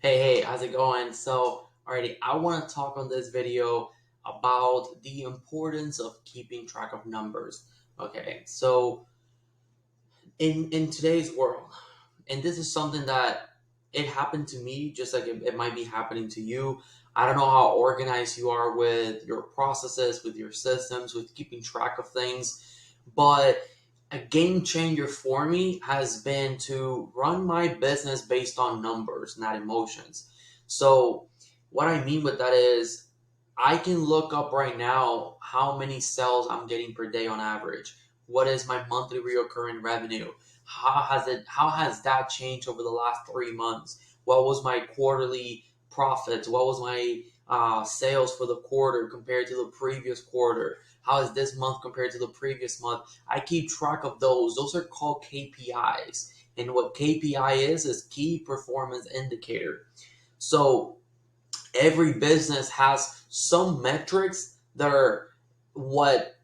Hey, how's it going? Alrighty, I want to talk on this video about the importance of keeping track of numbers. Okay, so in today's world, and this is something that it happened to me, just like it might be happening to you. I don't know how organized you are with your processes, with your systems, with keeping track of things, but a game changer for me has been to run my business based on numbers, not emotions. So, what I mean with that is, I can look up right now how many sales I'm getting per day on average. What is my monthly recurring revenue? How has that changed over the last 3 months? What was my quarterly profits? What was my sales for the quarter compared to the previous quarter? How is this month compared to the previous month? I keep track of those. Those are called KPIs. And what KPI is key performance indicator. So every business has some metrics that are what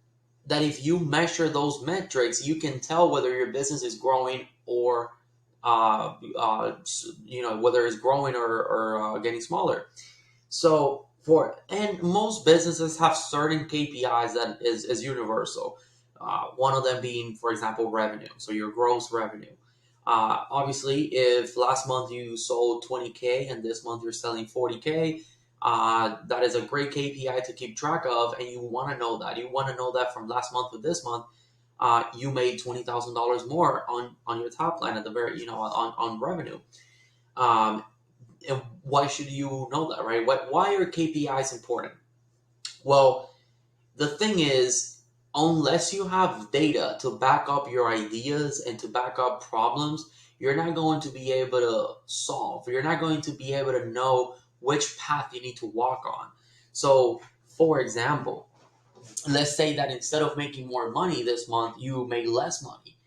that if you measure those metrics, you can tell whether your business is growing or whether it's growing or getting smaller. So and most businesses have certain KPIs that is universal. One of them being, for example, revenue. So your gross revenue. Obviously, if last month you sold 20K and this month you're selling 40K, that is a great KPI to keep track of, and you want to know that. You want to know that from last month to this month, you made $20,000 more on your top line at the very on revenue. Um, and why should you know that, right? Why are KPIs important? Well, the thing is, unless you have data to back up your ideas and to back up problems, you're not going to be able to solve. You're not going to be able to know which path you need to walk on. So, for example, let's say that instead of making more money this month, you made less money.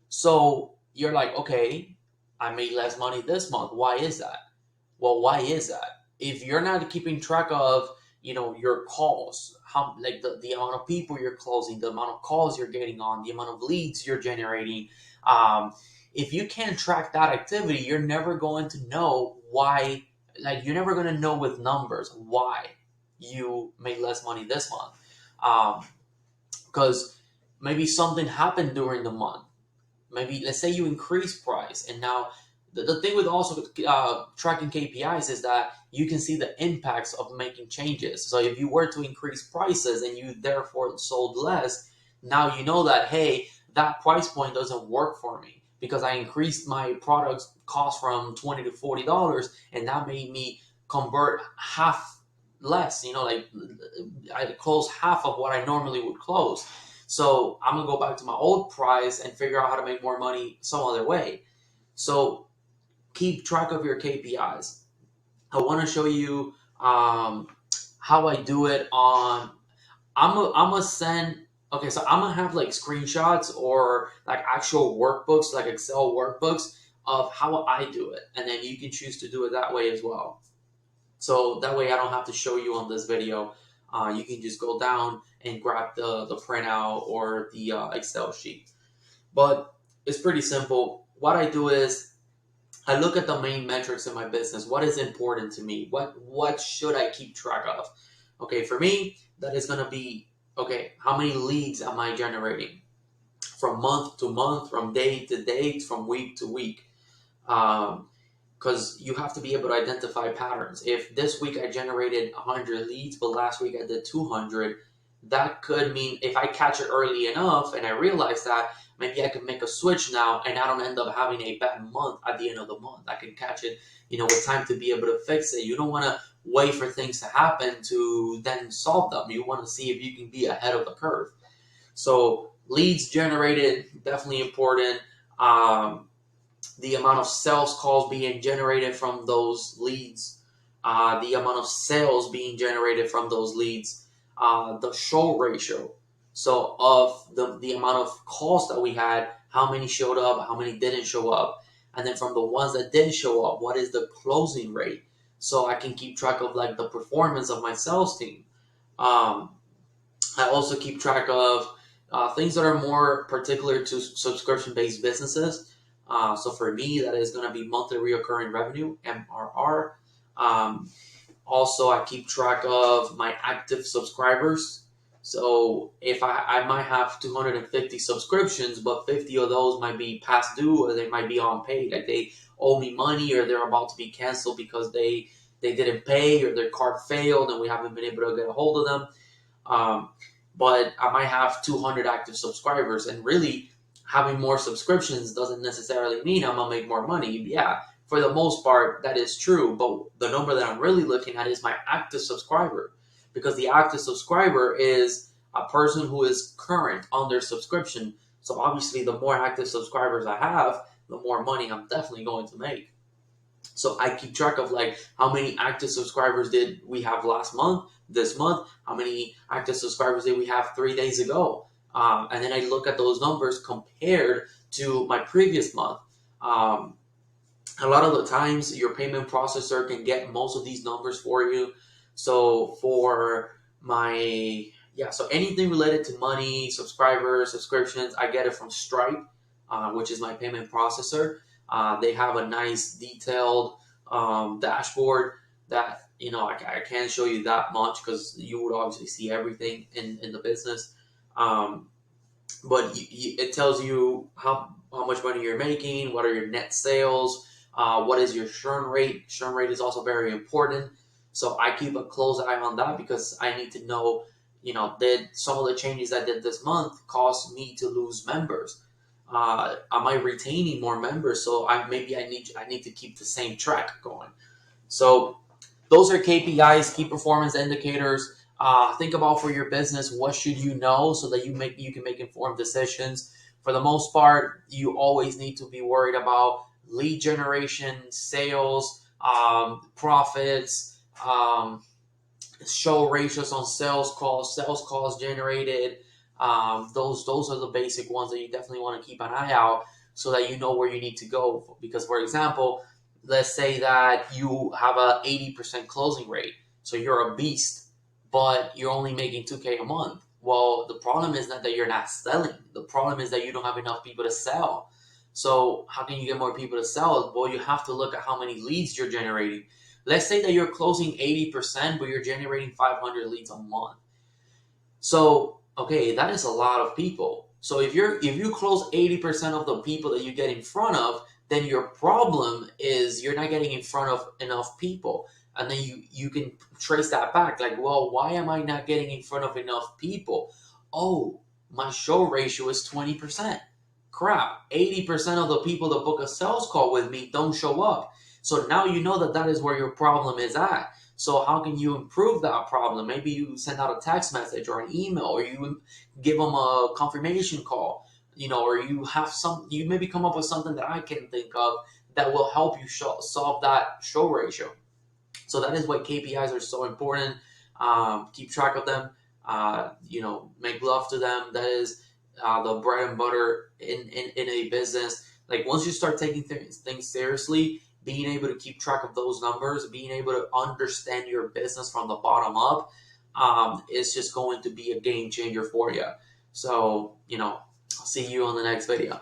So you're like, okay, I made less money this month. Why is that? Well, why is that? If you're not keeping track of, your calls, how like the amount of people you're closing, the amount of calls you're getting on, the amount of leads you're generating, if you can't track that activity, you're never going to know why. Like you're never going to know with numbers why you made less money this month, because maybe something happened during the month. Maybe let's say you increase price, and now the thing with also tracking KPIs is that you can see the impacts of making changes. So if you were to increase prices and you therefore sold less, now you know that, hey, that price point doesn't work for me because I increased my product's cost from $20 to $40, and that made me convert half less. Like I close half of what I normally would close. So I'm gonna go back to my old price and figure out how to make more money some other way. So keep track of your KPIs. I want to show you how I do it on. I'm gonna send. Okay, so I'm gonna have like screenshots or like actual workbooks, like Excel workbooks of how I do it, and then you can choose to do it that way as well. So that way I don't have to show you on this video. You can just go down and grab the printout or the Excel sheet. But it's pretty simple. What I do is I look at the main metrics in my business. What is important to me? What should I keep track of? Okay, for me, that is gonna be, okay, how many leads am I generating? From month to month, from day to day, from week to week. Because you have to be able to identify patterns. If this week I generated 100 leads, but last week I did 200, that could mean if I catch it early enough and I realize that, maybe I can make a switch now and I don't end up having a bad month at the end of the month. I can catch it, with time to be able to fix it. You don't want to wait for things to happen to then solve them. You want to see if you can be ahead of the curve. So leads generated, definitely important. The amount of sales calls being generated from those leads, the amount of sales being generated from those leads, the show ratio. So of the amount of calls that we had, how many showed up, how many didn't show up, and then from the ones that did show up, what is the closing rate? So I can keep track of like the performance of my sales team. Um, I also keep track of things that are more particular to subscription-based businesses. So for me, that is going to be monthly recurring revenue, MRR. Um, Also, I keep track of my active subscribers. So if I might have 250 subscriptions, but 50 of those might be past due or they might be unpaid. Like they owe me money or they're about to be canceled because they didn't pay or their card failed and we haven't been able to get a hold of them. Um, but I might have 200 active subscribers, and really having more subscriptions doesn't necessarily mean I'm gonna make more money. Yeah, for the most part, that is true. But the number that I'm really looking at is my active subscriber, because the active subscriber is a person who is current on their subscription. So obviously, the more active subscribers I have, the more money I'm definitely going to make. So I keep track of like how many active subscribers did we have last month, this month, how many active subscribers did we have 3 days ago, and then I look at those numbers compared to my previous month. Um, a lot of the times, your payment processor can get most of these numbers for you. So for my so anything related to money, subscribers, subscriptions, I get it from Stripe, which is my payment processor. They have a nice detailed dashboard that I can't show you that much because you would obviously see everything in the business. Um, but it tells you how much money you're making, what are your net sales, what is your churn rate. Churn rate is also very important. So I keep a close eye on that because I need to know, did some of the changes I did this month cause me to lose members? Am I retaining more members? So I need to keep the same track going. So those are KPIs, key performance indicators. Think about for your business, what should you know so that you can make informed decisions. For the most part, you always need to be worried about lead generation, sales, profits, show ratios on sales calls generated. Those are the basic ones that you definitely want to keep an eye out so that you know where you need to go. Because, for example, let's say that you have a 80% closing rate, so you're a beast, but you're only making 2K a month. Well, the problem is not that you're not selling. The problem is that you don't have enough people to sell. So how can you get more people to sell? Well, you have to look at how many leads you're generating. Let's say that you're closing 80%, but you're generating 500 leads a month. So, okay, that is a lot of people. So if you close 80% of the people that you get in front of, then your problem is you're not getting in front of enough people. And then you can trace that back. Like, well, why am I not getting in front of enough people? Oh, my show ratio is 20%. Crap, 80% of the people that book a sales call with me don't show up. So now you know that is where your problem is at. So how can you improve that problem? Maybe you send out a text message or an email, or you give them a confirmation call, or you maybe come up with something that I can think of that will help you solve that show ratio. So that is why KPIs are so important. Keep track of them. Make love to them. That is the bread and butter in a business. Like once you start taking things seriously, being able to keep track of those numbers, being able to understand your business from the bottom up, is just going to be a game changer for you. So, I'll see you on the next video.